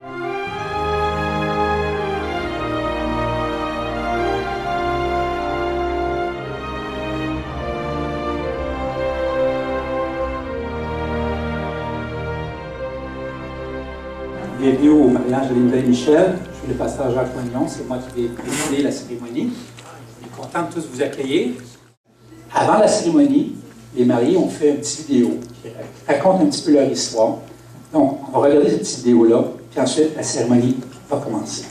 Bienvenue au mariage de Linda et Michel. Je suis le pasteur Jacques Magnon, c'est moi qui vais présider la cérémonie. Je suis content de tous vous accueillir. Avant la cérémonie, les mariés ont fait une petite vidéo qui raconte un petit peu leur histoire. Donc, on va regarder cette petite vidéo-là, puis ensuite la cérémonie va commencer.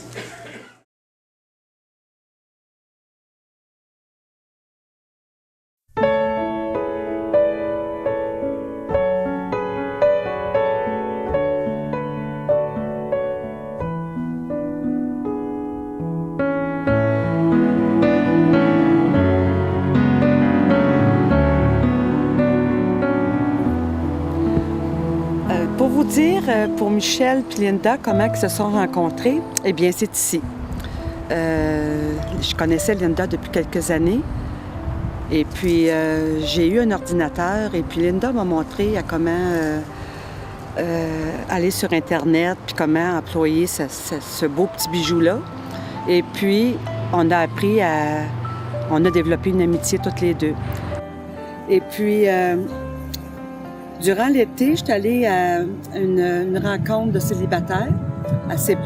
Pour vous dire, pour Michel et Linda, comment ils se sont rencontrés, eh bien, c'est ici. Je connaissais Linda depuis quelques années. Et puis, j'ai eu un ordinateur. Et puis, Linda m'a montré à comment aller sur Internet, puis comment employer ce beau petit bijou-là. Et puis, on a appris à... On a développé une amitié toutes les deux. Et puis... durant l'été, je suis allée à une rencontre de célibataires à C+,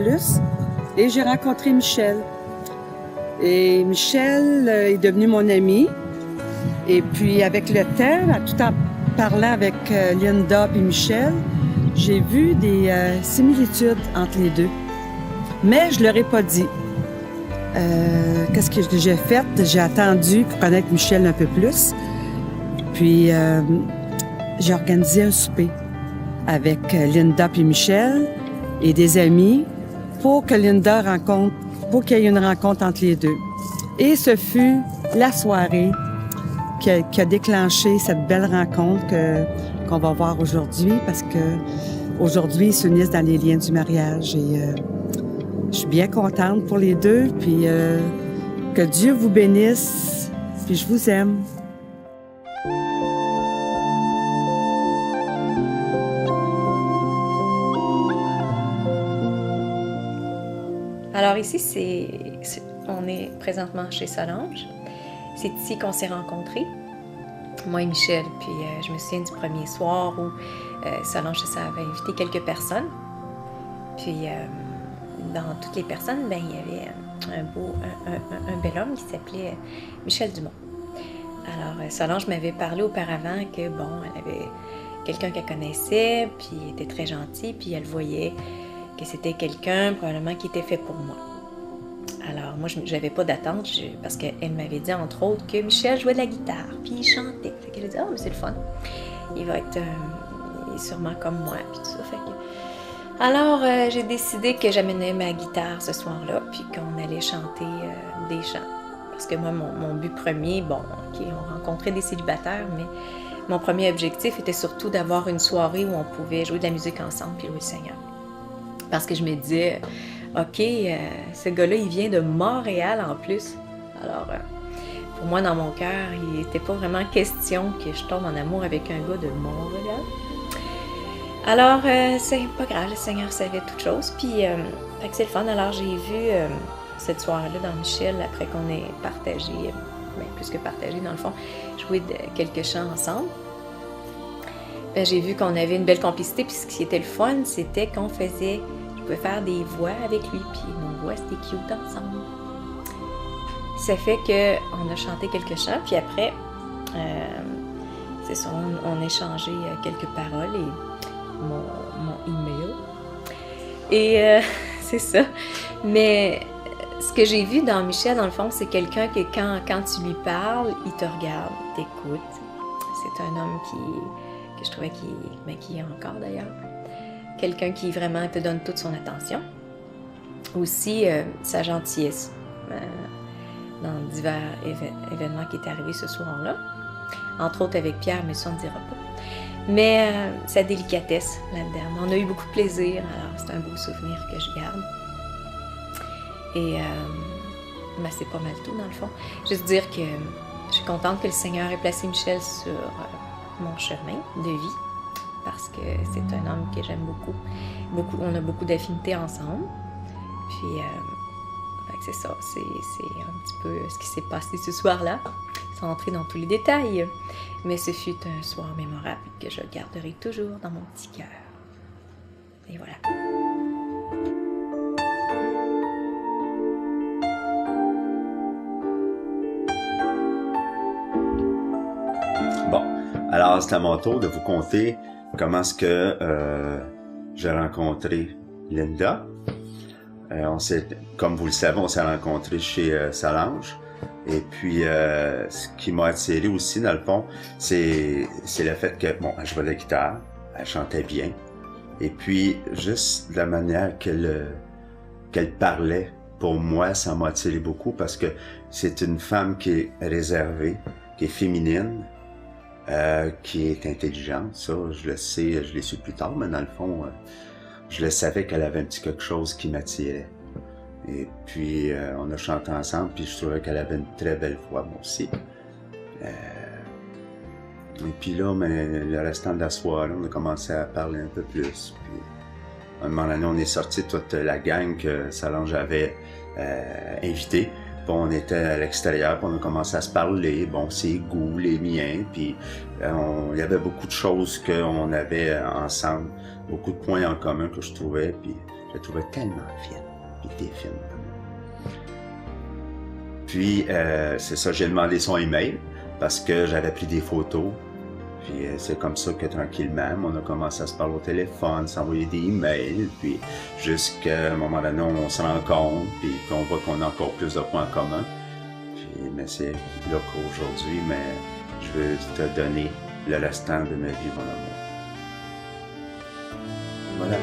et j'ai rencontré Michel. Et Michel est devenu mon ami. Et puis, avec le temps, tout en parlant avec Linda et Michel, j'ai vu des similitudes entre les deux. Mais je ne leur ai pas dit. Qu'est-ce que j'ai fait? J'ai attendu pour connaître Michel un peu plus. Puis... j'ai organisé un souper avec Linda puis Michel et des amis pour que Linda rencontre, pour qu'il y ait une rencontre entre les deux. Et ce fut la soirée qui a déclenché cette belle rencontre qu'on va voir aujourd'hui, parce que aujourd'hui ils s'unissent dans les liens du mariage. Et je suis bien contente pour les deux, puis que Dieu vous bénisse, puis je vous aime. Alors ici, on est présentement chez Solange. C'est ici qu'on s'est rencontrés, moi et Michel. Puis je me souviens du premier soir où Solange avait invité quelques personnes. Puis dans toutes les personnes, il y avait un bel homme qui s'appelait Michel Dumont. Alors Solange m'avait parlé auparavant que elle avait quelqu'un qu'elle connaissait, puis il était très gentil, puis elle voyait que c'était quelqu'un probablement qui était fait pour moi. Alors moi, je n'avais pas d'attente parce qu'elle m'avait dit entre autres que Michel jouait de la guitare, puis il chantait. Fait qu'elle a dit « Ah, mais c'est le fun. Il va être il est sûrement comme moi, puis tout ça. » Fait que... Alors, j'ai décidé que j'amenais ma guitare ce soir-là, puis qu'on allait chanter des chants. Parce que moi, mon but premier, on rencontrait des célibataires, mais mon premier objectif était surtout d'avoir une soirée où on pouvait jouer de la musique ensemble puis louer le Seigneur. Parce que je me disais, OK, ce gars-là, il vient de Montréal en plus. Alors, pour moi, dans mon cœur, il n'était pas vraiment question que je tombe en amour avec un gars de Montréal. Alors, c'est pas grave, le Seigneur savait toutes choses. Puis, fait que c'est le fun. Alors, j'ai vu cette soirée-là dans Michel, après qu'on ait partagé, plus que partagé dans le fond, joué quelques chants ensemble. J'ai vu qu'on avait une belle complicité. Puis, ce qui était le fun, c'était qu'on faisait... Je pouvais faire des voix avec lui, puis nos voix, c'était cute ensemble. Ça fait qu'on a chanté quelques chants, puis après, c'est ça, on a échangé quelques paroles et mon email. Et c'est ça. Mais ce que j'ai vu dans Michel, dans le fond, c'est quelqu'un que quand tu lui parles, il te regarde, t'écoute. C'est un homme que je trouvais qui est encore d'ailleurs. Quelqu'un qui vraiment te donne toute son attention. Aussi, sa gentillesse dans divers événements qui étaient arrivés ce soir-là. Entre autres avec Pierre, mais ça on ne dira pas. Mais sa délicatesse là-dedans. On a eu beaucoup de plaisir, alors c'est un beau souvenir que je garde. Et c'est pas mal tout dans le fond. Juste dire que je suis contente que le Seigneur ait placé Michel sur mon chemin de vie. parce que c'est un homme que j'aime beaucoup. On a beaucoup d'affinités ensemble. Puis, fait que c'est ça, c'est un petit peu ce qui s'est passé ce soir-là, sans entrer dans tous les détails. Mais ce fut un soir mémorable que je garderai toujours dans mon petit cœur. Et voilà. Bon, alors c'est à mon tour de vous conter comment est-ce que j'ai rencontré Linda. Comme vous le savez, on s'est rencontrés chez Solange. Et puis, ce qui m'a attiré aussi, dans le fond, c'est le fait que, bon, elle jouait de la guitare, elle chantait bien. Et puis, juste la manière qu'elle parlait, pour moi, ça m'a attiré beaucoup parce que c'est une femme qui est réservée, qui est féminine, qui est intelligente. Ça, je le sais, je l'ai su plus tard, mais dans le fond, je le savais qu'elle avait un petit quelque chose qui m'attirait. Et puis, on a chanté ensemble, puis je trouvais qu'elle avait une très belle voix, moi aussi. Et puis là, le restant de la soirée, on a commencé à parler un peu plus. Puis, à un moment donné, on est sorti toute la gang que Solange avait invitée. Puis on était à l'extérieur, puis on a commencé à se parler, bon, ses goûts, les miens, puis il y avait beaucoup de choses qu'on avait ensemble, beaucoup de points en commun que je trouvais, puis je la trouvais tellement fine, puis t'es fine. Puis c'est ça, j'ai demandé son email, parce que j'avais pris des photos, puis c'est comme ça que tranquillement, on a commencé à se parler au téléphone, s'envoyer des emails, puis jusqu'à un moment donné, on se rencontre, puis on voit qu'on a encore plus de points en commun. Puis, mais c'est là qu'aujourd'hui, mais je veux te donner le restant de ma vie, mon amour. Voilà.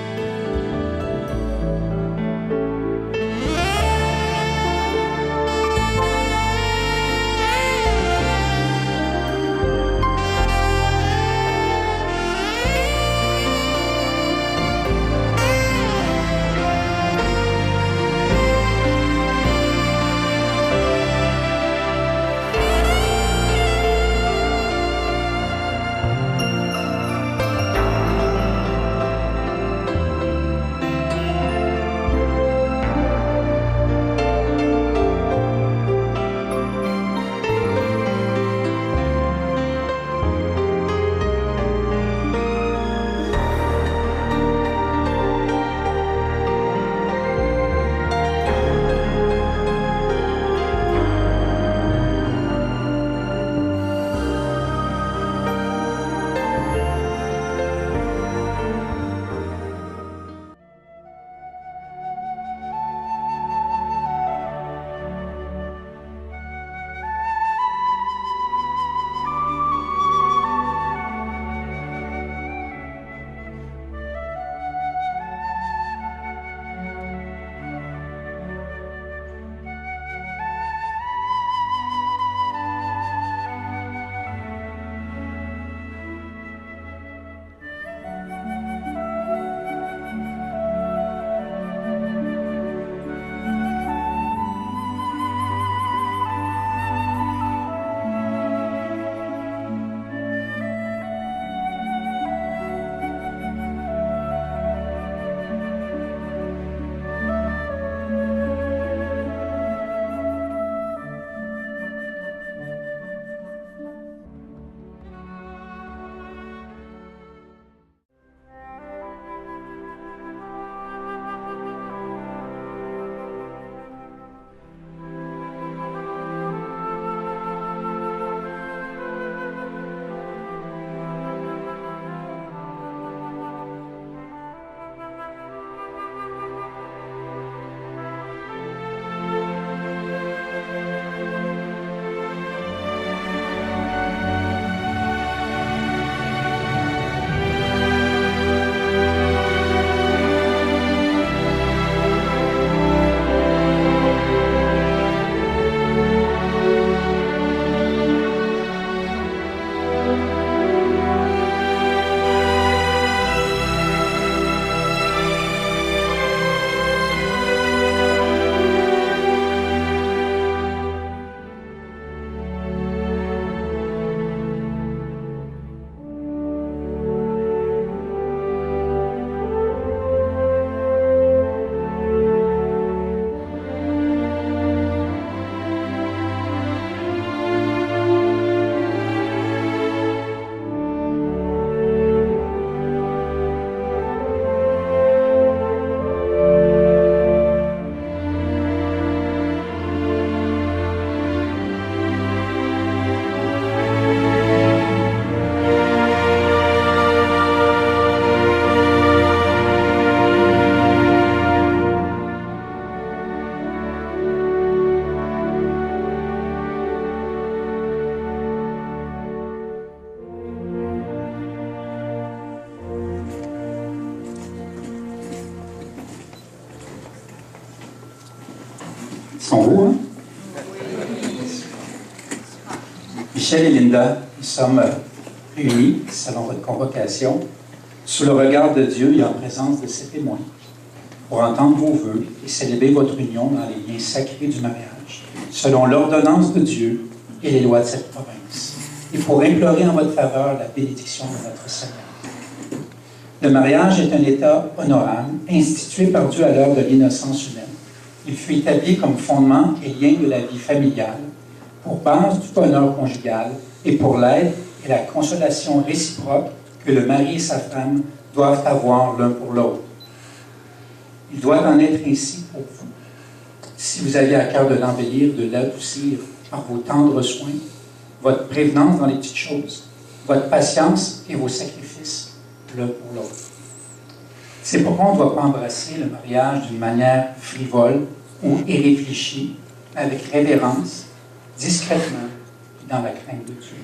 sont beaux, hein? Michel et Linda, nous sommes réunis, selon votre convocation, sous le regard de Dieu et en présence de ses témoins, pour entendre vos vœux et célébrer votre union dans les liens sacrés du mariage, selon l'ordonnance de Dieu et les lois de cette province, et pour implorer en votre faveur la bénédiction de notre Seigneur. Le mariage est un état honorable, institué par Dieu à l'heure de l'innocence humaine. Il fut établi comme fondement et lien de la vie familiale, pour base du bonheur conjugal et pour l'aide et la consolation réciproque que le mari et sa femme doivent avoir l'un pour l'autre. Il doit en être ainsi pour vous. Si vous avez à cœur de l'embellir, de l'adoucir par vos tendres soins, votre prévenance dans les petites choses, votre patience et vos sacrifices l'un pour l'autre. C'est pourquoi on ne doit pas embrasser le mariage d'une manière frivole ou irréfléchie, avec révérence, discrètement et dans la crainte de Dieu.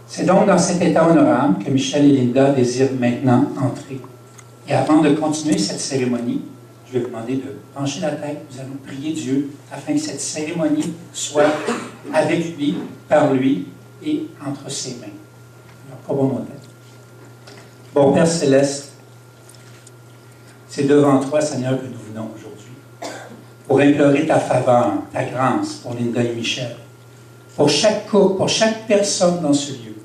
C'est donc dans cet état honorable que Michel et Linda désirent maintenant entrer. Et avant de continuer cette cérémonie, je vais vous demander de pencher la tête. Nous allons prier Dieu afin que cette cérémonie soit avec lui, par lui et entre ses mains. Alors, courbons nos têtes. Bon Père Céleste, c'est devant toi, Seigneur, que nous venons aujourd'hui pour implorer ta faveur, ta grâce pour Linda et Michel, pour chaque couple, pour chaque personne dans ce lieu.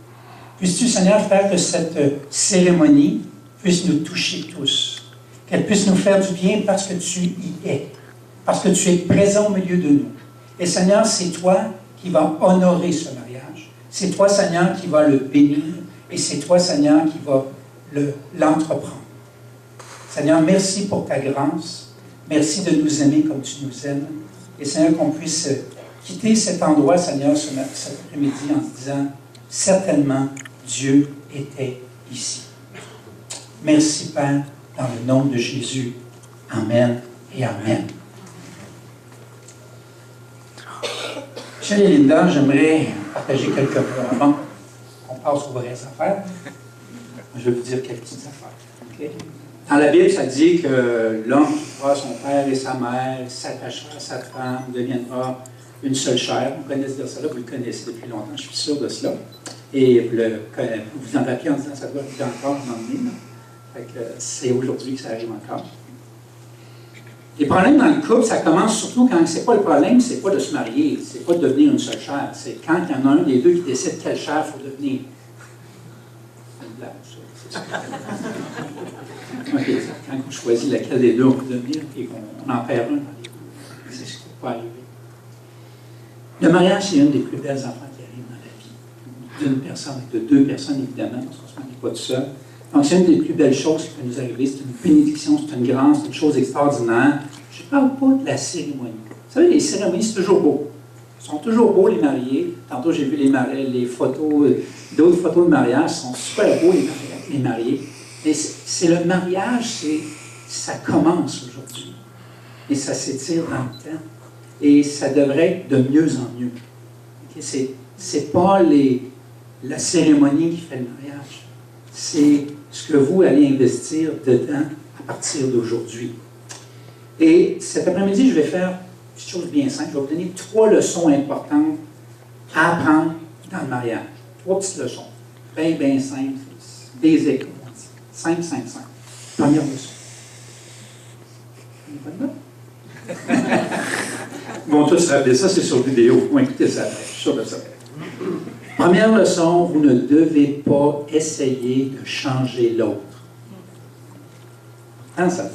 Puisses-tu, Seigneur, faire que cette cérémonie puisse nous toucher tous, qu'elle puisse nous faire du bien parce que tu y es, parce que tu es présent au milieu de nous. Et Seigneur, c'est toi qui vas honorer ce mariage. C'est toi, Seigneur, qui vas le bénir. Et c'est toi, Seigneur, qui vas l'entreprendre. Seigneur, merci pour ta grâce. Merci de nous aimer comme tu nous aimes. Et Seigneur, qu'on puisse quitter cet endroit, Seigneur, cet après-midi en se disant, certainement, Dieu était ici. Merci, Père, dans le nom de Jésus. Amen et Amen. Michel et Linda, j'aimerais partager quelques mots avant qu'on passe aux vraies affaires. Je vais vous dire quelques petites affaires. Okay? Dans la Bible, ça dit que l'homme quittera son père et sa mère, s'attachera à sa femme, deviendra une seule chair. Vous connaissez ça, vous le connaissez depuis longtemps, je suis sûr de cela. Et vous en rappelez en disant ça doit arriver encore un moment donné. C'est aujourd'hui que ça arrive encore. Les problèmes dans le couple, ça commence surtout quand c'est pas le problème, c'est pas de se marier, c'est pas de devenir une seule chair. C'est quand il y en a un des deux qui décide quelle chair il faut devenir. C'est une blague, ça. Okay, quand on choisit laquelle des deux on peut devenir et qu'on en perd un, c'est ce qui peut arriver. Le mariage, c'est une des plus belles affaires qui arrivent dans la vie. D'une personne et de deux personnes, évidemment, parce qu'on ne se marie pas tout seul. Donc, c'est une des plus belles choses qui peut nous arriver. C'est une bénédiction, c'est une grâce, c'est une chose extraordinaire. Je ne parle pas de la cérémonie. Vous savez, les cérémonies, c'est toujours beau. Ils sont toujours beaux, les mariés. Tantôt, j'ai vu les photos, d'autres photos de mariage. Ils sont super beaux, les mariés. Mais c'est le mariage, ça commence aujourd'hui. Et ça s'étire dans le temps. Et ça devrait être de mieux en mieux. Okay? C'est pas la cérémonie qui fait le mariage. C'est ce que vous allez investir dedans à partir d'aujourd'hui. Et cet après-midi, je vais faire une chose bien simple. Je vais vous donner 3 leçons importantes à apprendre dans le mariage. 3 petites leçons. Bien simples. Basic, comme on dit. Simple. Première leçon. Ils vont tous se rappeler ça, c'est sur vidéo. Vous écoutez ça, je suis sûr de ça. Première leçon, vous ne devez pas essayer de changer l'autre. Hein, ça?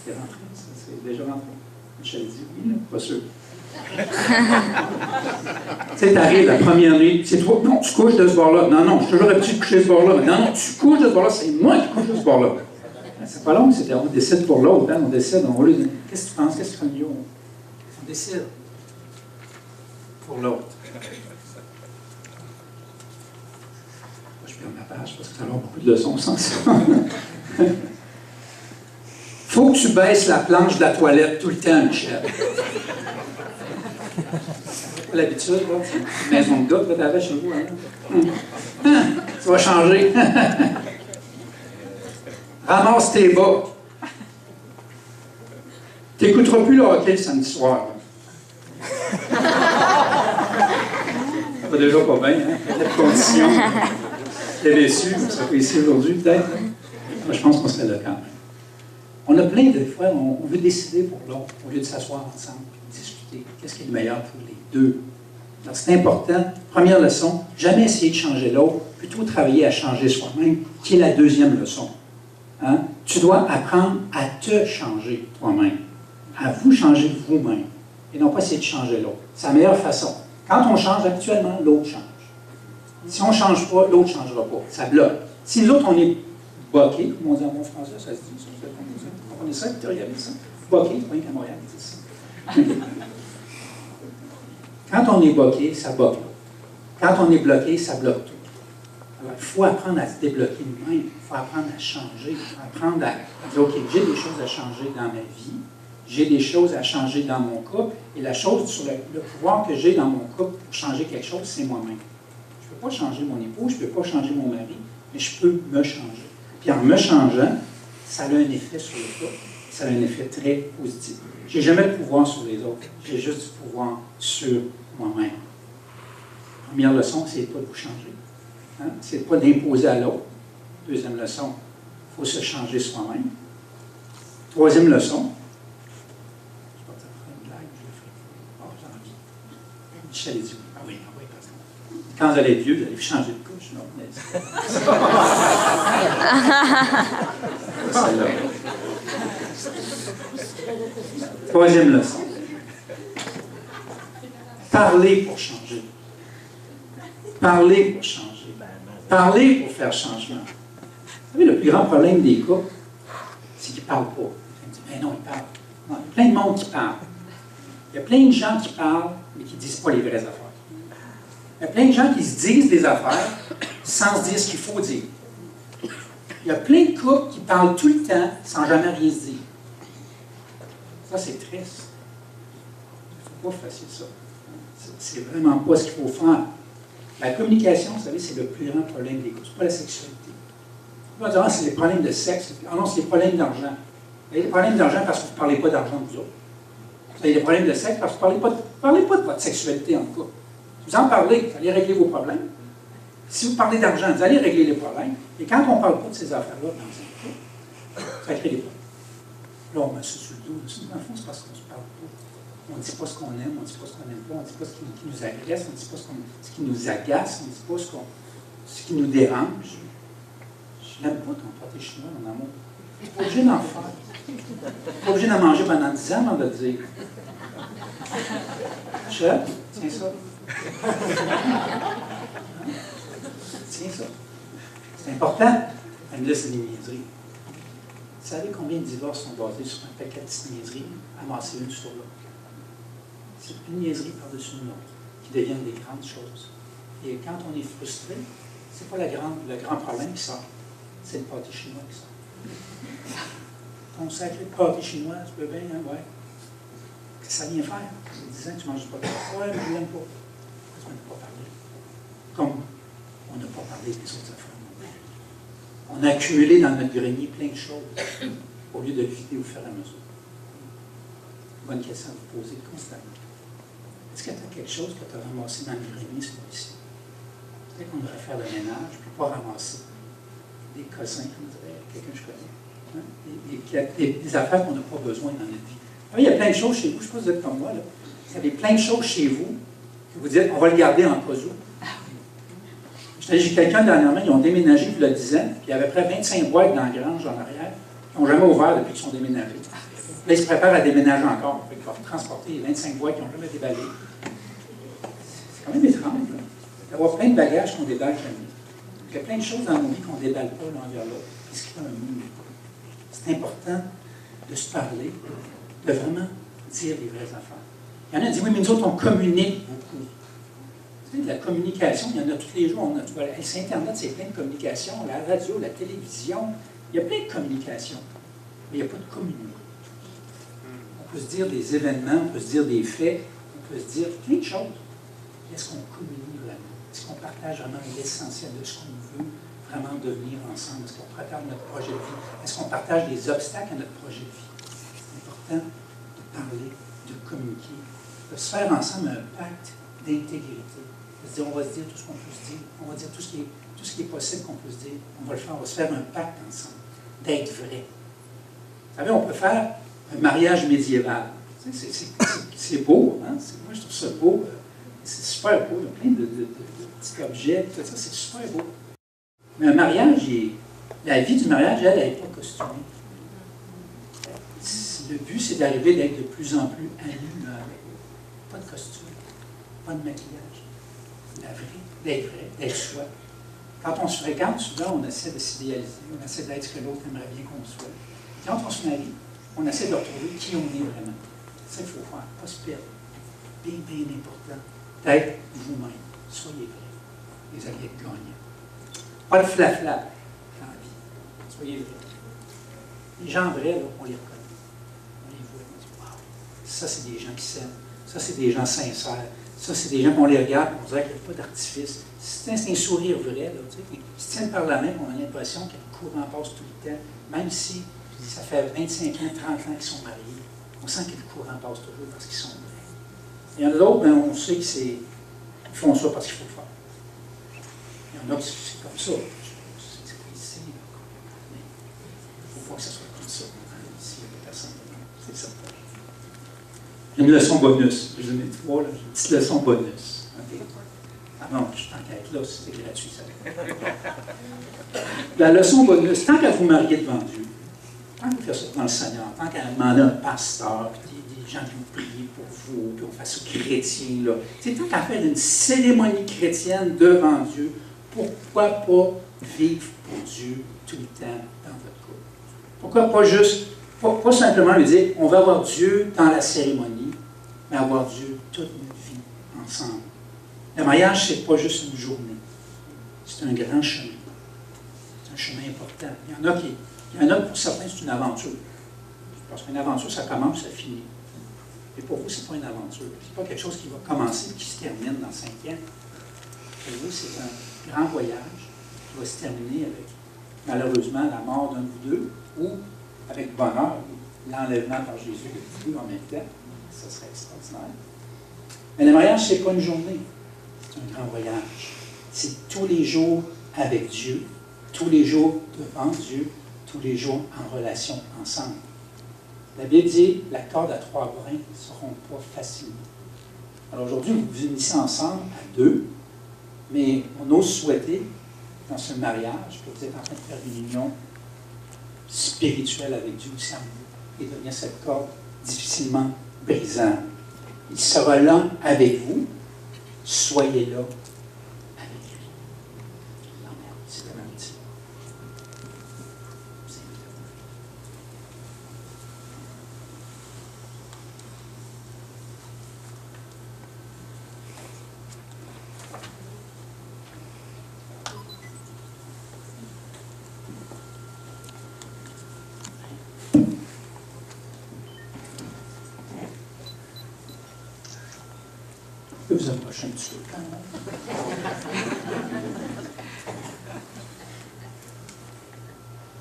C'est rentré, c'est déjà rentré. Michel dit oui, là, pas sûr. Tu sais, t'arrives la première nuit, c'est toi, non, tu couches de ce bord-là. Non, je suis toujours habitué de coucher de ce bord-là. Non, tu couches de ce bord-là, c'est moi qui couche de ce bord-là. C'est pas long, on décide pour l'autre, hein, on décide, on va lui dire, qu'est-ce que tu penses, qu'est-ce que tu fais mieux? On décide pour l'autre. Je perds ma page parce que ça a beaucoup de leçons sans ça. Faut que tu baisses la planche de la toilette tout le temps, Michel. Pas l'habitude, là. C'est une maison de gars que tu avais chez vous. Hein? Tu vas changer. Ramasse tes bas. Tu n'écouteras plus le hockey le samedi soir. va déjà pas bien, hein? Quelle condition. J'étais déçu, vous serez ici aujourd'hui, peut-être. Moi, je pense qu'on serait là quand même. On a plein de fois, on veut décider pour l'autre, au lieu de s'asseoir ensemble et discuter. Qu'est-ce qui est le meilleur pour les deux? Alors, c'est important. Première leçon, jamais essayer de changer l'autre, plutôt travailler à changer soi-même, qui est la deuxième leçon. Hein? Tu dois apprendre à te changer toi-même, à vous changer vous-même, et non pas essayer de changer l'autre. C'est la meilleure façon. Quand on change, actuellement, l'autre change. Si on ne change pas, l'autre ne changera pas. Ça bloque. Si nous autres, on est boqués, comme on dit en bon français, ça se dit, ça, vous comprenez ça, Victor, il y avait ça. Boqué, c'est pas qu'à Montréal, c'est ça. Quand on est boqué, ça bloque. Quand on est bloqué, ça bloque tout. Alors, il faut apprendre à se débloquer nous-mêmes, il faut apprendre à changer, il faut apprendre à dire, OK, j'ai des choses à changer dans ma vie, j'ai des choses à changer dans mon couple, et la chose sur le pouvoir que j'ai dans mon couple pour changer quelque chose, c'est moi-même. Je ne peux pas changer mon époux, je ne peux pas changer mon mari, mais je peux me changer. Puis en me changeant, ça a un effet sur le couple, ça a un effet très positif. Je n'ai jamais de pouvoir sur les autres, j'ai juste du pouvoir sur moi-même. Première leçon, c'est de ne pas vous changer. Hein? C'est de ne pas d'imposer à l'autre. Deuxième leçon, il faut se changer soi-même. Troisième leçon, je ne sais pas si ça une blague, je le fais. Oh, j'ai envie. Michel dit, ah oui, parce que quand vous allez être vieux, vous allez changer de couche. Non, mais c'est là. Troisième leçon. Parler pour changer. Parler pour changer. Parler pour faire changement. Vous savez, le plus grand problème des couples, c'est qu'ils ne parlent pas. Ils me disent, mais non, ils parlent. Non, il y a plein de monde qui parle. Il y a plein de gens qui parlent, mais qui ne disent pas les vraies affaires. Il y a plein de gens qui se disent des affaires sans se dire ce qu'il faut dire. Il y a plein de couples qui parlent tout le temps sans jamais rien se dire. Ça, c'est triste. Il ne faut pas faire ça. C'est vraiment pas ce qu'il faut faire. La communication, vous savez, c'est le plus grand problème des couples. Ce n'est pas la sexualité. On va dire, c'est les problèmes de sexe. Ah non, c'est les problèmes d'argent. Vous avez des problèmes d'argent parce que vous ne parlez pas d'argent de vous autres. Vous avez des problèmes de sexe parce que vous ne parlez pas de votre sexualité en couple. Vous en parlez, vous allez régler vos problèmes. Si vous parlez d'argent, vous allez régler les problèmes. Et quand on ne parle pas de ces affaires-là dans un couple, ça crée des problèmes. Là, on met ça sur le dos. Dans le fond, c'est parce qu'on ne se parle pas. On ne dit pas ce qu'on aime, on ne dit pas ce qu'on n'aime pas, on ne dit pas ce qui nous agresse, on ne dit pas ce qui nous agace, on ne dit pas ce qui nous dérange. Je n'aime pas ton pâté chinois, mon amour. Tu n'es pas obligé d'en faire. Tu n'es pas obligé d'en manger pendant 10 ans avant de le dire. Chef, tiens ça. Tiens ça. C'est important. Elle me laisse des niaiseries. Vous savez combien de divorces sont basés sur un paquet de petites niaiseries amassées une sur l'autre? C'est une niaiserie par-dessus une autre qui deviennent des grandes choses. Et quand on est frustré, ce n'est pas le grand problème qui sort, c'est le pâté chinois qui sort. Ton sacré pâté chinois, tu peux bien, hein, ouais. Ça vient faire. C'est 10 ans que tu ne manges pas de pâté. Ouais, mais je ne l'aime pas. Parce qu'on n'a pas parlé. Comme on n'a pas parlé des autres affaires non plus. On a accumulé dans notre grenier plein de choses au lieu de le vider au fur et à mesure. Bonne question à vous poser constamment. Est-ce que tu as quelque chose que tu as ramassé dans le grenier, celui-ci? Peut-être qu'on devrait faire le ménage, puis pas ramasser des cossins, comme dirait quelqu'un que je connais. Hein? Des affaires qu'on n'a pas besoin dans notre vie. Il y a plein de choses chez vous, je ne sais pas si vous êtes comme moi, là. Il y a plein de choses chez vous que vous dites, on va le garder en cas où. J'ai quelqu'un dernièrement, ils ont déménagé il y a 10 ans, puis il y avait près 25 boîtes dans la grange en arrière, qui n'ont jamais ouvert depuis qu'ils sont déménagés. Là, ils se préparent à déménager encore. Ils vont transporter les 25 boîtes qui n'ont jamais déballé. C'est quand même étrange, là, d'avoir plein de bagages qu'on déballe jamais. Il y a plein de choses dans nos vies qu'on ne déballe pas l'un vers l'autre. Puis ce qui fait un monde. C'est important de se parler, de vraiment dire les vraies affaires. Il y en a qui disent, oui, mais nous autres, on communique beaucoup. Tu sais, de la communication, il y en a tous les jours. C'est Internet, c'est plein de communication. La radio, la télévision, il y a plein de communication. Mais il n'y a pas de communication. On peut se dire des événements, on peut se dire des faits, on peut se dire plein de choses. Est-ce qu'on communique vraiment? Est-ce qu'on partage vraiment l'essentiel de ce qu'on veut vraiment devenir ensemble? Est-ce qu'on partage notre projet de vie? Est-ce qu'on partage des obstacles à notre projet de vie? C'est important de parler, de communiquer, de se faire ensemble un pacte d'intégrité. On va se dire tout ce qu'on peut se dire. On va dire tout ce qui est possible qu'on peut se dire. On va le faire, on va se faire un pacte ensemble, d'être vrai. Vous savez, on peut faire un mariage médiéval. C'est beau, hein? Moi, je trouve ça beau. C'est super beau. Il y a plein de petits objets, tout ça, c'est super beau. Mais un mariage, la vie du mariage, elle n'est pas costumée. Le but, c'est d'arriver d'être de plus en plus à nu, pas de costume, pas de maquillage. La vraie, d'être vrai, d'être soi. Quand on se fréquente, souvent, on essaie de s'idéaliser, on essaie d'être ce que l'autre aimerait bien qu'on soit. Quand on se marie, on essaie de retrouver qui on est vraiment. C'est ça qu'il faut faire, pas se perdre. Bien, bien important. D'être vous-même. Soyez vrai. Vous allez être gagnants. Pas le flafla dans la vie. Soyez vrai. Les gens vrais, là, on les reconnaît. On les voit, on dit waouh, ça, c'est des gens qui s'aiment. Ça, c'est des gens sincères. Ça, c'est des gens qu'on les regarde, on dirait qu'il n'y a pas d'artifice. C'est un sourire vrai, là, tu sais. Ils se tiennent par la main, on a l'impression que le courant passe tout le temps, même si ça fait 25 ans, 30 ans qu'ils sont mariés. On sent que le courant passe toujours parce qu'ils sont vrais. Il y en a d'autres, ben, on sait qu'ils font ça parce qu'il faut le faire. Il y en a qui c'est comme ça. C'est pas ici, là. Mais il ne faut pas que ça soit comme ça. Ici, il n'y a pas personne. C'est ça. Une leçon bonus. Je mets 3, là. Une petite leçon bonus. Okay. Ah non, je t'en qu'à être là, c'est gratuit, ça. La leçon bonus, tant qu'à vous marier devant Dieu, tant qu'à vous faire ça devant le Seigneur, tant qu'à demander un pasteur, puis des gens qui vont prier pour vous, puis on fait ça chrétien, là. Tant qu'à faire une cérémonie chrétienne devant Dieu, pourquoi pas vivre pour Dieu tout le temps dans votre couple? Pourquoi pas juste, pas simplement lui dire, on va avoir Dieu dans la cérémonie, mais avoir Dieu toute notre vie ensemble. Le mariage, ce n'est pas juste une journée. C'est un grand chemin. C'est un chemin important. Il y en a pour certains, c'est une aventure. Parce qu'une aventure, ça commence, ça finit. Mais pour vous, ce n'est pas une aventure. Ce n'est pas quelque chose qui va commencer et qui se termine dans 5 ans. Pour vous, c'est un grand voyage qui va se terminer avec, malheureusement, la mort d'un ou deux, ou avec bonheur, l'enlèvement par Jésus de Dieu en même temps. Ça serait extraordinaire. Mais le mariage, ce n'est pas une journée. C'est un grand voyage. C'est tous les jours avec Dieu, tous les jours devant Dieu, tous les jours en relation ensemble. La Bible dit, la corde à 3 brins ne se rompt pas facilement. Alors aujourd'hui, vous vous unissez ensemble à 2, mais on ose souhaiter, dans ce mariage, que vous êtes en train de faire une union spirituelle avec Dieu aussi en vous, et devenir cette corde difficilement brisable. Il sera là avec vous, soyez là avec lui. Non, merde, c'est tellement petit. Je peux vous approcher un petit peu quand même.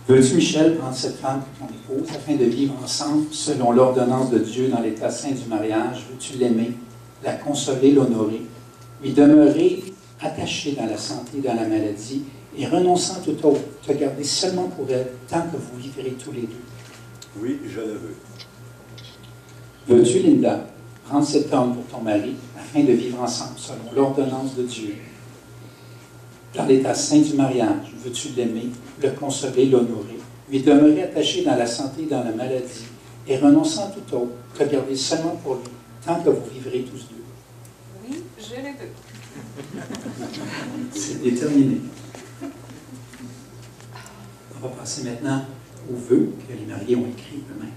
Veux-tu, Michel, prendre cette femme pour ton épouse afin de vivre ensemble selon l'ordonnance de Dieu dans l'état saint du mariage? Veux-tu l'aimer, la consoler, l'honorer, lui demeurer attaché dans la santé, dans la maladie et renonçant tout autre, te garder seulement pour elle tant que vous vivrez tous les deux? Oui, je le veux. Veux-tu, Linda, prendre cet homme pour ton mari afin de vivre ensemble selon l'ordonnance de Dieu? Dans l'état saint du mariage, veux-tu l'aimer, le consoler, l'honorer, lui demeurer attaché dans la santé et dans la maladie, et renonçant à tout autre, te garder seulement pour lui, tant que vous vivrez tous deux? Oui, je le veux. C'est déterminé. On va passer maintenant aux vœux que les mariés ont écrits eux-mêmes.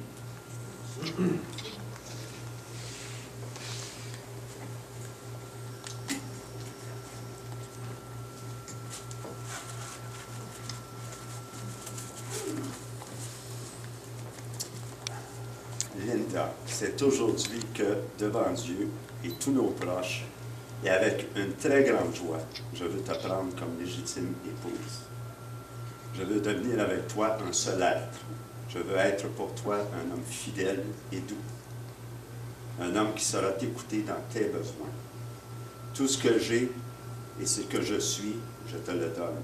Linda, c'est aujourd'hui que, devant Dieu et tous nos proches, et avec une très grande joie, je veux te prendre comme légitime épouse. Je veux devenir avec toi un seul être. Je veux être pour toi un homme fidèle et doux. Un homme qui saura t'écouter dans tes besoins. Tout ce que j'ai et ce que je suis, je te le donne.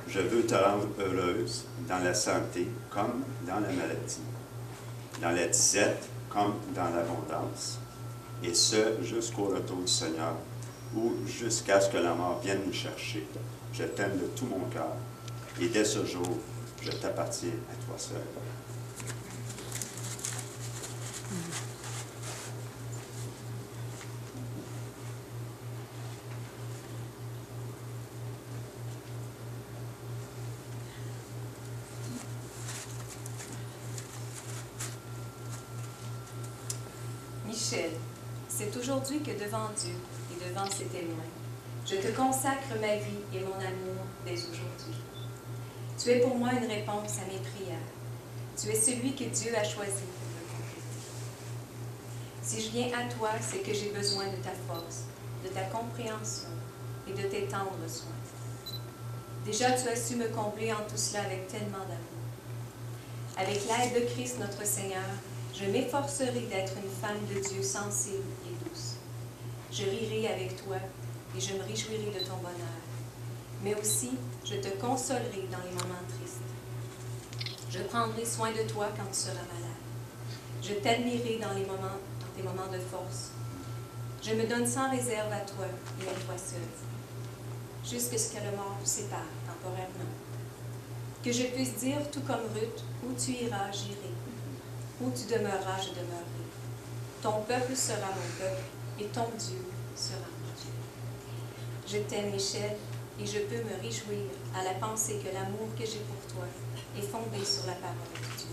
Je veux te rendre heureuse dans la santé comme dans la maladie, dans la disette comme dans l'abondance, et ce jusqu'au retour du Seigneur, ou jusqu'à ce que la mort vienne nous chercher. Je t'aime de tout mon cœur, et dès ce jour, je t'appartiens à toi seul. Michel, c'est aujourd'hui que devant Dieu et devant ses témoins, je te consacre ma vie et mon amour dès aujourd'hui. Tu es pour moi une réponse à mes prières. Tu es celui que Dieu a choisi pour me compléter. Si je viens à toi, c'est que j'ai besoin de ta force, de ta compréhension et de tes tendres soins. Déjà, tu as su me combler en tout cela avec tellement d'amour. Avec l'aide de Christ notre Seigneur, je m'efforcerai d'être une femme de Dieu sensible et douce. Je rirai avec toi et je me réjouirai de ton bonheur. Mais aussi, je te consolerai dans les moments tristes. Je prendrai soin de toi quand tu seras malade. Je t'admirerai dans tes moments de force. Je me donne sans réserve à toi et à toi seul, jusqu'à ce que la mort vous sépare temporairement. Que je puisse dire, tout comme Ruth, où tu iras, j'irai. Où tu demeureras, je demeurerai. Ton peuple sera mon peuple, et ton Dieu sera mon Dieu. Je t'aime, Michel, et je peux me réjouir à la pensée que l'amour que j'ai pour toi est fondé sur la parole de Dieu.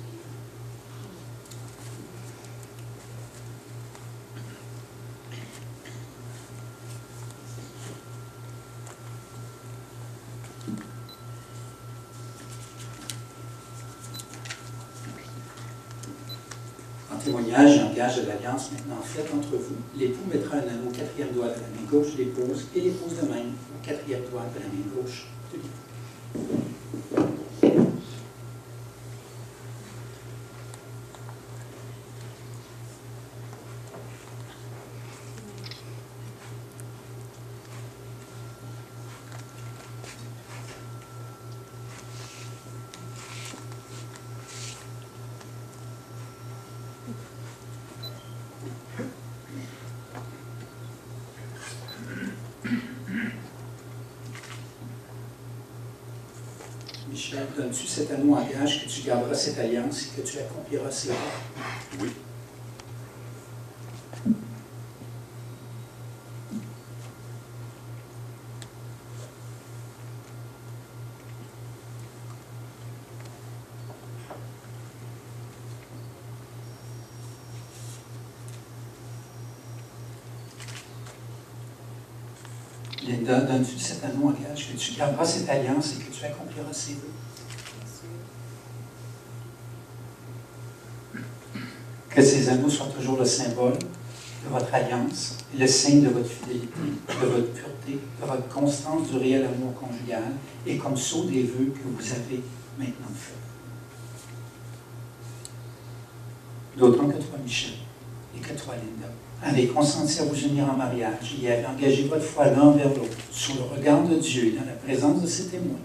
Témoignage et en gage de l'alliance maintenant faite entre vous. L'époux mettra un anneau au 4e doigt de la main gauche de l'épouse et l'épouse de même au 4e doigt de la main gauche de l'époux. Michel, donnes-tu cet anneau en gage que tu garderas cette alliance et que tu accompliras ses voeux? Oui. Linda, donnes-tu cet anneau en gage que tu garderas cette alliance et que tu accompliras ses vœux? Que ces anneaux soient toujours le symbole de votre alliance et le signe de votre fidélité, de votre pureté, de votre constance du réel amour conjugal et comme sceau des vœux que vous avez maintenant faits. D'autant que toi, Michel, et que toi, Linda, avez consenti à vous unir en mariage et avez engagé votre foi l'un vers l'autre sur le regard de Dieu et dans la présence de ses témoins,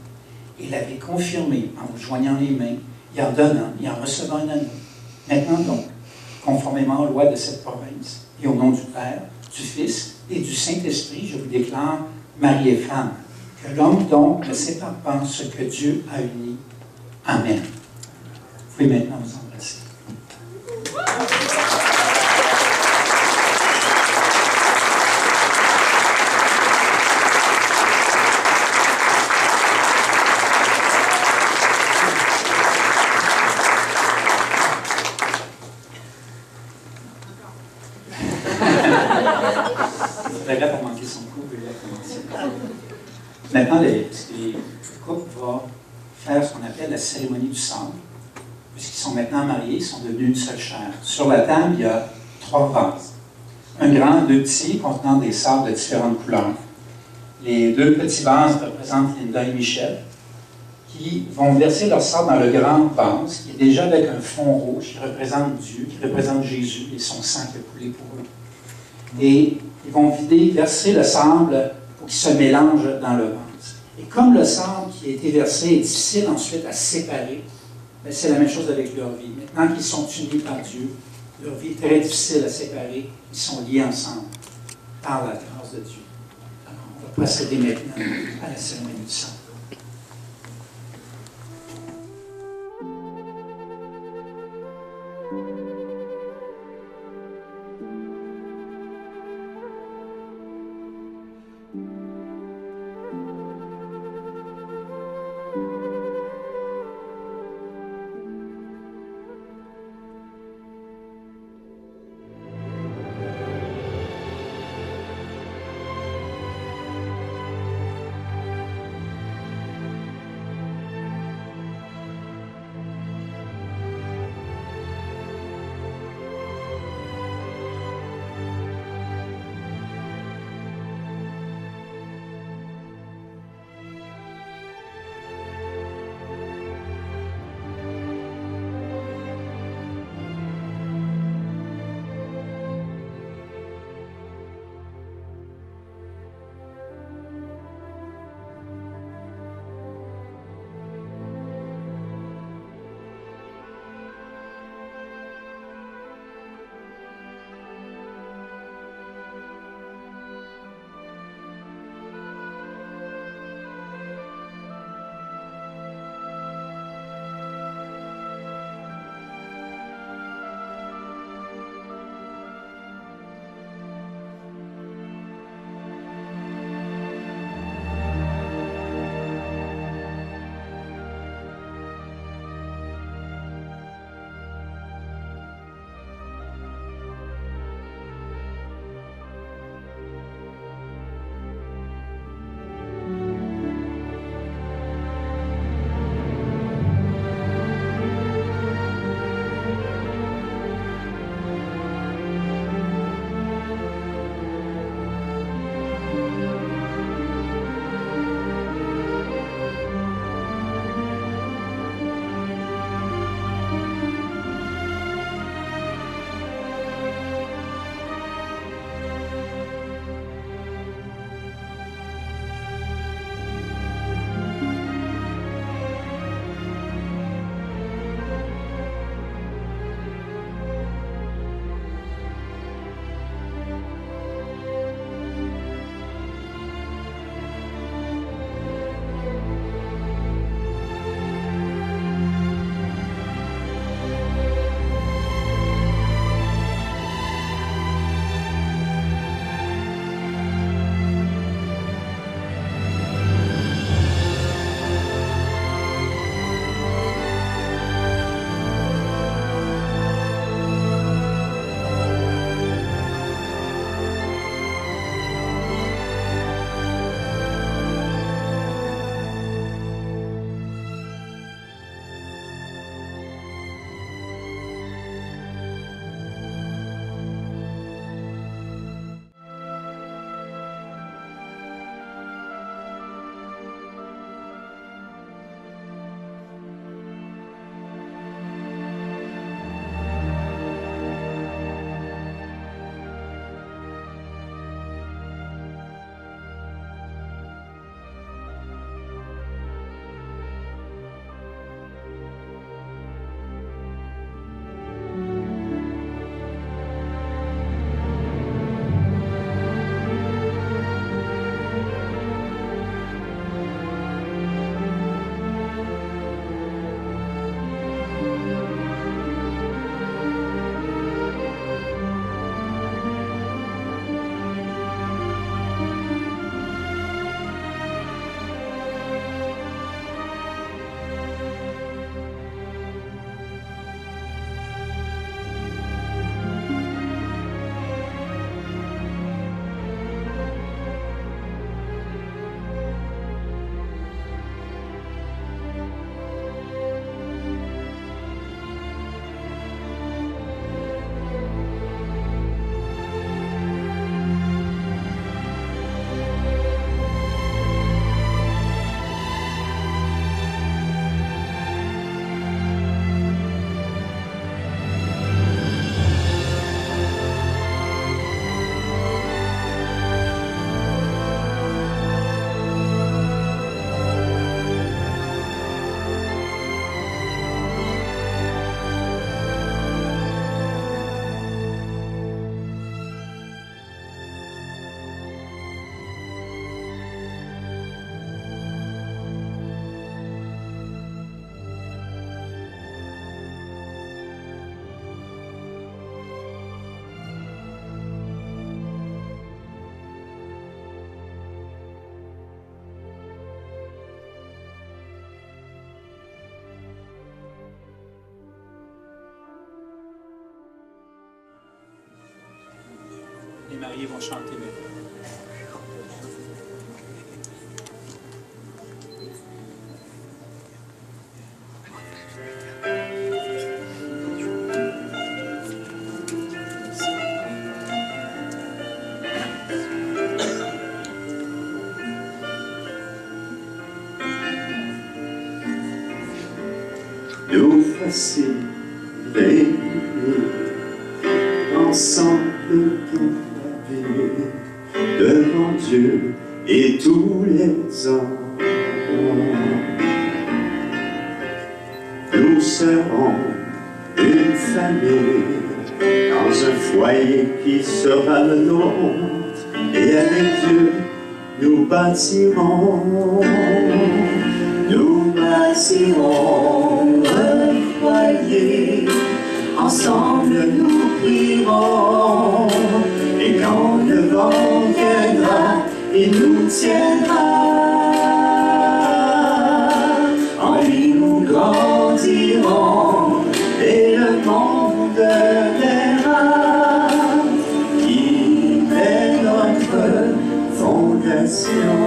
et l'avez confirmé en vous joignant les mains et en donnant et en recevant un anneau. Maintenant donc, conformément aux lois de cette province, et au nom du Père, du Fils et du Saint-Esprit, je vous déclare mari et femme. Que l'homme donc ne sépare pas ce que Dieu a uni. Amen. Vous pouvez maintenant vous embrasser. Regarde à manquer son couple, il a commencé. Maintenant, le couple va faire ce qu'on appelle la cérémonie du sable. Puisqu'ils sont maintenant mariés, ils sont devenus une seule chair. Sur la table, il y a 3 vases. Un grand, 2 petits, contenant des sables de différentes couleurs. Les 2 petits vases représentent Linda et Michel, qui vont verser leur sable dans le grand vase, qui est déjà avec un fond rouge, qui représente Dieu, qui représente Jésus et son sang qui a coulé pour eux. Et ils vont verser le sable pour qu'ils se mélangent dans le vase. Et comme le sang qui a été versé est difficile ensuite à séparer, ben, c'est la même chose avec leur vie. Maintenant qu'ils sont unis par Dieu, leur vie est très difficile à séparer, ils sont liés ensemble par la grâce de Dieu. Alors, on va procéder maintenant à la cérémonie du sang. Les mariés vont chanter maintenant. Nous voici réunis ensemble pour la vie devant Dieu et tous les hommes. Nous serons une famille dans un foyer qui sera le nôtre, et avec Dieu nous bâtirons. Nous bâtirons un foyer, ensemble nous prierons, et quand le vent viendra, il nous tiendra. En lui nous grandirons, et le monde verra qu'il est notre fondation.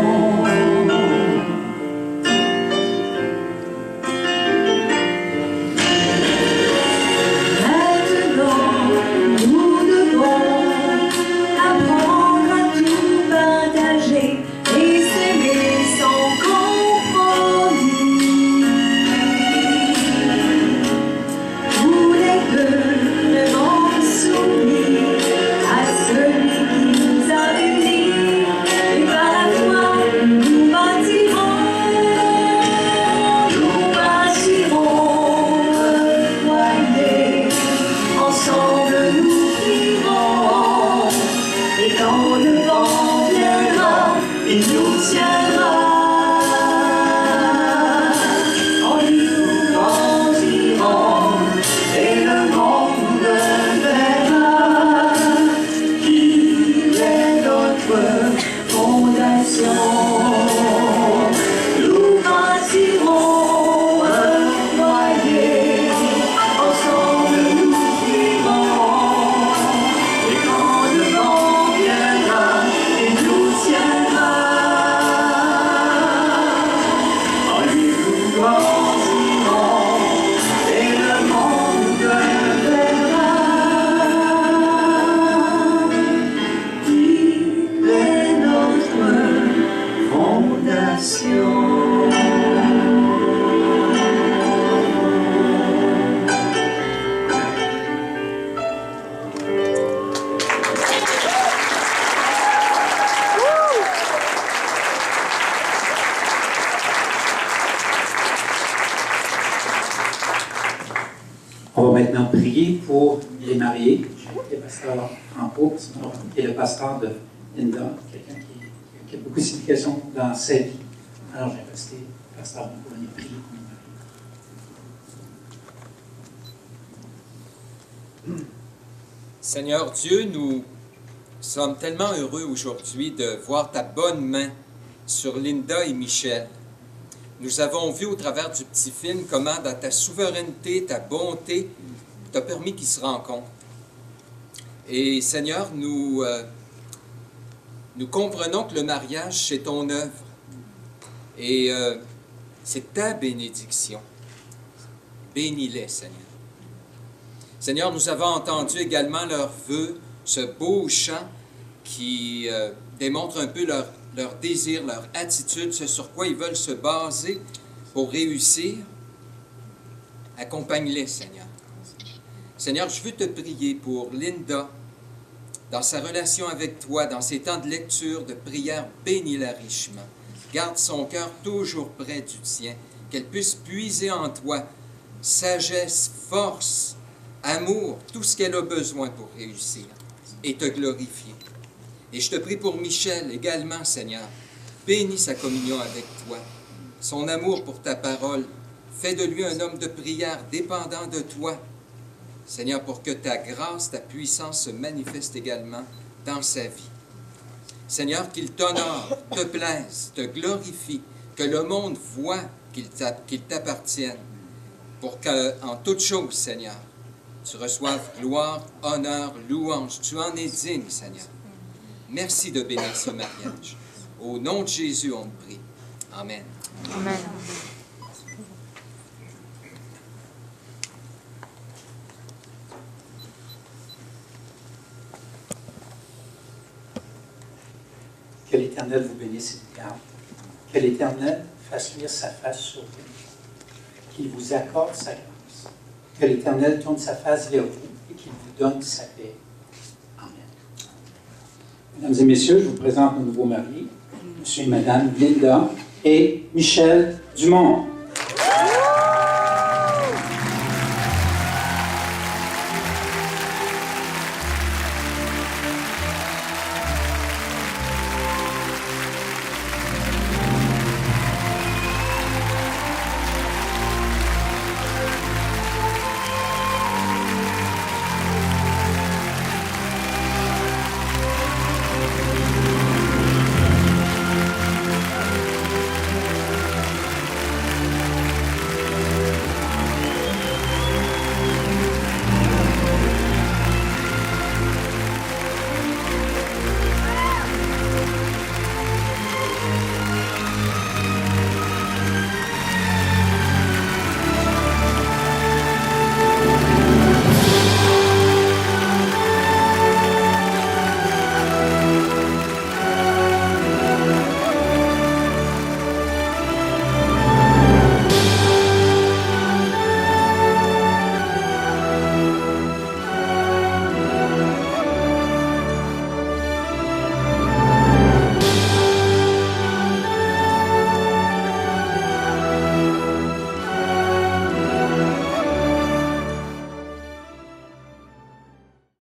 On va maintenant prier pour les mariés, les pasteurs en haut, et le pasteur de Linda, quelqu'un qui a beaucoup de signification dans sa vie. Alors, j'ai resté pasteur pour venir prier pour les mariés. Seigneur Dieu, nous sommes tellement heureux aujourd'hui de voir ta bonne main sur Linda et Michel. Nous avons vu au travers du petit film comment, dans ta souveraineté, ta bonté, tu as permis qu'ils se rencontrent. Et Seigneur, nous comprenons que le mariage, c'est ton œuvre. Et c'est ta bénédiction. Bénis-les, Seigneur. Seigneur, nous avons entendu également leurs vœux, ce beau chant qui démontre un peu leur désir, leur attitude, ce sur quoi ils veulent se baser pour réussir. Accompagne-les, Seigneur. Seigneur, je veux te prier pour Linda, dans sa relation avec toi, dans ses temps de lecture, de prière, bénis-la richement. Garde son cœur toujours près du tien, qu'elle puisse puiser en toi sagesse, force, amour, tout ce qu'elle a besoin pour réussir et te glorifier. Et je te prie pour Michel également, Seigneur. Bénis sa communion avec toi, son amour pour ta parole. Fais de lui un homme de prière dépendant de toi, Seigneur, pour que ta grâce, ta puissance se manifeste également dans sa vie. Seigneur, qu'il t'honore, te plaise, te glorifie, que le monde voit qu'il t'appartienne, pour qu'en toute chose, Seigneur, tu reçoives gloire, honneur, louange. Tu en es digne, Seigneur. Merci de bénir ce mariage. Au nom de Jésus, on te prie. Amen. Amen. Que l'Éternel vous bénisse et vous garde. Que l'Éternel fasse luire sa face sur vous. Qu'il vous accorde sa grâce. Que l'Éternel tourne sa face vers vous et qu'il vous donne sa paix. Amen. Mesdames et messieurs, je vous présente nos nouveaux mariés, M. et Mme Linda et Michel Dumont.